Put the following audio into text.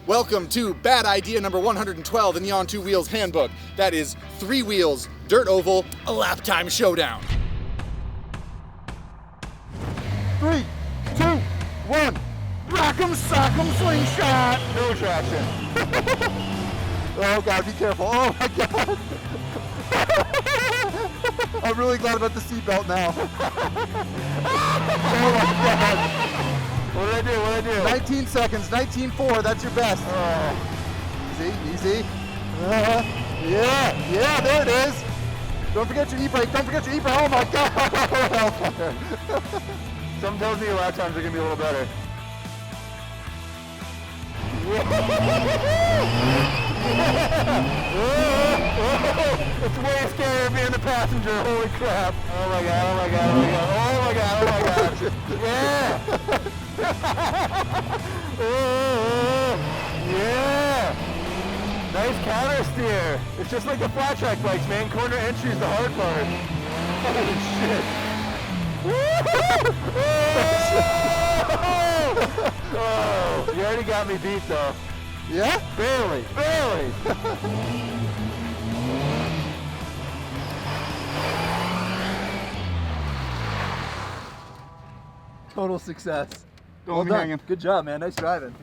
Welcome to bad idea number 112 in the On Two Wheels handbook. That is 3 wheels, dirt oval, a lap time showdown. 3, 2, 1. Rock'em, sock'em, slingshot. No traction. Oh God, be careful. Oh my God. I'm really glad about the seatbelt now. Oh my God. What did I do? 19 seconds, 19.4, that's your best. Easy. Yeah, there it is. Don't forget your e-brake, Oh my God. Something tells me your lap times are gonna be a little better. It's way scarier being the passenger, holy crap. Oh my God. Yeah. Yeah. Nice counter steer. It's just like the flat track bikes, man. Corner entry is the hard part. Holy shit. Oh, you already got me beat though. Yeah? Barely. Total success. Don't be hanging. Good job, man. Nice driving.